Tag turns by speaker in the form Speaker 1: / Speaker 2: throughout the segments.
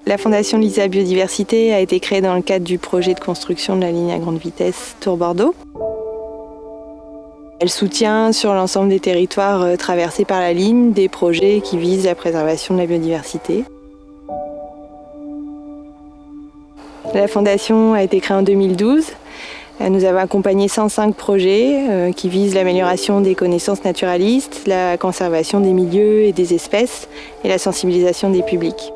Speaker 1: La Fondation LISA Biodiversité a été créée dans le cadre du projet de construction de la ligne à grande vitesse Tours-Bordeaux. Elle soutient sur l'ensemble des territoires traversés par la ligne des projets qui visent la préservation de la biodiversité. La Fondation a été créée en 2012. Nous avons accompagné 105 projets qui visent l'amélioration des connaissances naturalistes, la conservation des milieux et des espèces et la sensibilisation des publics.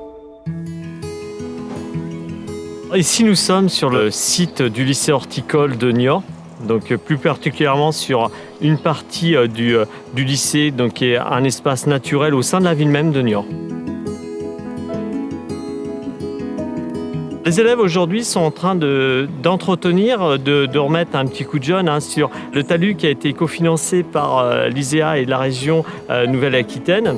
Speaker 2: Ici, nous sommes sur le site du lycée horticole de Niort, donc plus particulièrement sur une partie du lycée, donc qui est un espace naturel au sein de la ville même de Niort. Les élèves aujourd'hui sont en train d'entretenir, de remettre un petit coup de jeune sur le talus qui a été cofinancé par l'ISEA et la région Nouvelle-Aquitaine.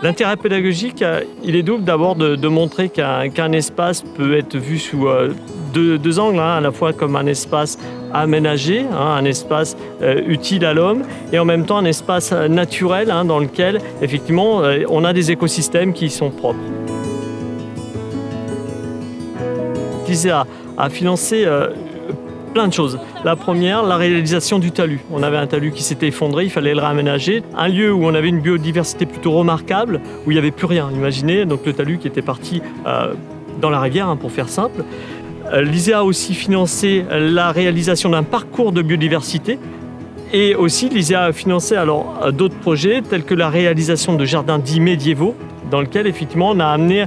Speaker 2: L'intérêt pédagogique, il est double. D'abord de montrer qu'un espace peut être vu sous deux angles, à la fois comme un espace aménagé, un espace utile à l'homme, et en même temps un espace naturel dans lequel effectivement on a des écosystèmes qui sont propres. L'ISEA a financé plein de choses. La première, la réalisation du talus. On avait un talus qui s'était effondré, il fallait le réaménager. Un lieu où on avait une biodiversité plutôt remarquable, où il n'y avait plus rien. Imaginez donc le talus qui était parti dans la rivière, pour faire simple. L'ISEA a aussi financé la réalisation d'un parcours de biodiversité. Et aussi, l'ISEA a financé d'autres projets, tels que la réalisation de jardins dits médiévaux, dans lequel effectivement on a amené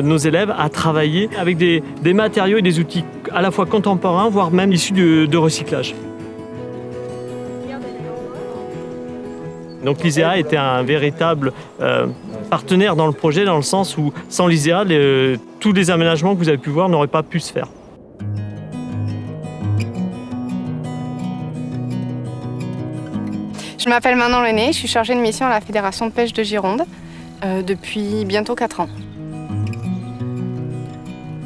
Speaker 2: nos élèves à travailler avec des matériaux et des outils à la fois contemporains, voire même issus de recyclage. Donc l'ISEA était un véritable partenaire dans le projet, dans le sens où sans l'ISEA, tous les aménagements que vous avez pu voir n'auraient pas pu se faire.
Speaker 3: Je m'appelle Manon Lenné, je suis chargée de mission à la Fédération de pêche de Gironde depuis bientôt 4 ans.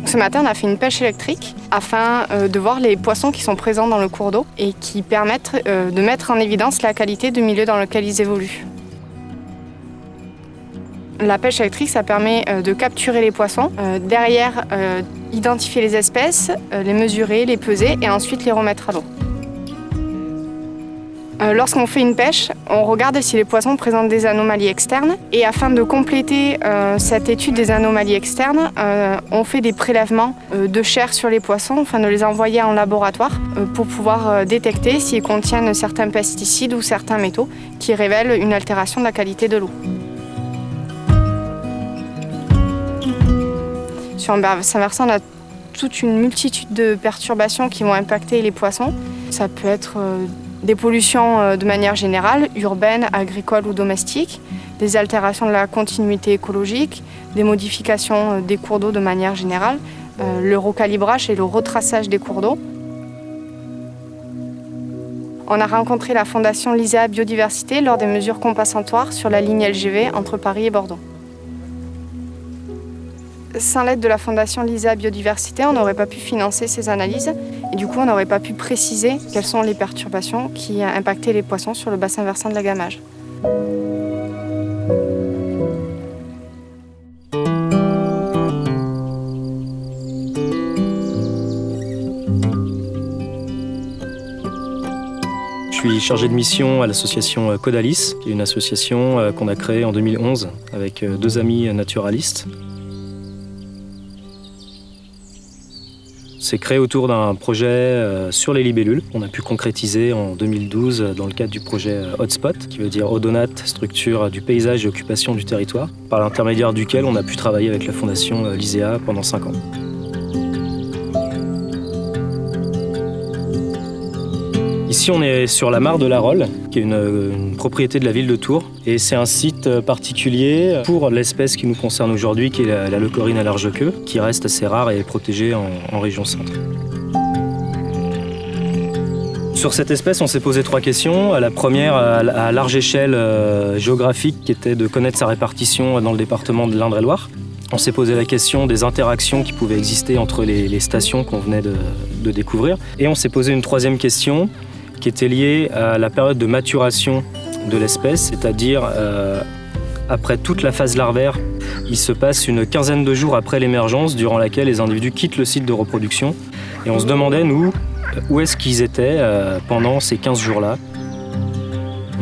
Speaker 3: Ce matin, on a fait une pêche électrique afin de voir les poissons qui sont présents dans le cours d'eau et qui permettent de mettre en évidence la qualité du milieu dans lequel ils évoluent. La pêche électrique, ça permet de capturer les poissons, derrière identifier les espèces, les mesurer, les peser et ensuite les remettre à l'eau. Lorsqu'on fait une pêche, on regarde si les poissons présentent des anomalies externes et afin de compléter cette étude des anomalies externes, on fait des prélèvements de chair sur les poissons afin de les envoyer en laboratoire pour pouvoir détecter s'ils contiennent certains pesticides ou certains métaux qui révèlent une altération de la qualité de l'eau. Sur un bassin versant, on a toute une multitude de perturbations qui vont impacter les poissons. Ça peut être des pollutions de manière générale, urbaines, agricoles ou domestiques, des altérations de la continuité écologique, des modifications des cours d'eau de manière générale, le recalibrage et le retraçage des cours d'eau. On a rencontré la Fondation LISA Biodiversité lors des mesures compensatoires sur la ligne LGV entre Paris et Bordeaux. Sans l'aide de la Fondation LISA Biodiversité, on n'aurait pas pu financer ces analyses et du coup on n'aurait pas pu préciser quelles sont les perturbations qui impactaient les poissons sur le bassin versant de la Gamage.
Speaker 4: Je suis chargé de mission à l'association Codalis, qui est une association qu'on a créée en 2011 avec 2 amis naturalistes. C'est créé autour d'un projet sur les libellules qu'on a pu concrétiser en 2012 dans le cadre du projet Hotspot, qui veut dire Odonate, structure du paysage et occupation du territoire, par l'intermédiaire duquel on a pu travailler avec la Fondation LISEA pendant 5 ans. Ici, on est sur la mare de la Rolle, qui est une propriété de la ville de Tours. Et c'est un site particulier pour l'espèce qui nous concerne aujourd'hui, qui est la leucorrhine à large queue, qui reste assez rare et protégée en région centre. Sur cette espèce, on s'est posé 3 questions. La première, à large échelle géographique, qui était de connaître sa répartition dans le département de l'Indre-et-Loire. On s'est posé la question des interactions qui pouvaient exister entre les stations qu'on venait de découvrir. Et on s'est posé une 3e question, qui était liée à la période de maturation de l'espèce, c'est-à-dire après toute la phase larvaire il se passe une quinzaine de jours après l'émergence, durant laquelle les individus quittent le site de reproduction. Et on se demandait, nous, où est-ce qu'ils étaient pendant ces 15 jours-là.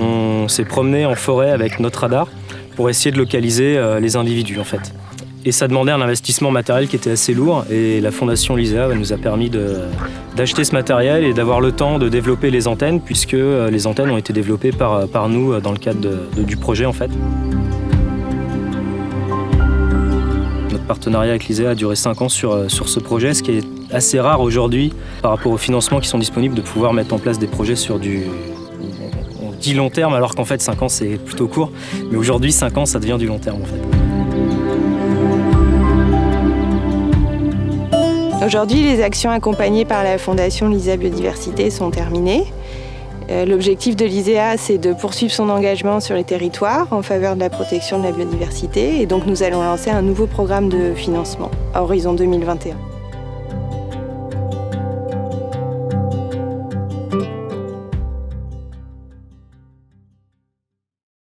Speaker 4: On s'est promené en forêt avec notre radar pour essayer de localiser les individus, en fait. Et ça demandait un investissement matériel qui était assez lourd. Et la Fondation LISEA nous a permis d'acheter ce matériel et d'avoir le temps de développer les antennes, puisque les antennes ont été développées par nous dans le cadre du projet, en fait. Notre partenariat avec l'ISEA a duré 5 ans sur ce projet, ce qui est assez rare aujourd'hui par rapport aux financements qui sont disponibles, de pouvoir mettre en place des projets sur on dit long terme, alors qu'en fait 5 ans c'est plutôt court. Mais aujourd'hui 5 ans ça devient du long terme en fait.
Speaker 1: Aujourd'hui, les actions accompagnées par la Fondation LISEA Biodiversité sont terminées. L'objectif de l'ISEA, c'est de poursuivre son engagement sur les territoires en faveur de la protection de la biodiversité. Et donc, nous allons lancer un nouveau programme de financement à horizon 2021.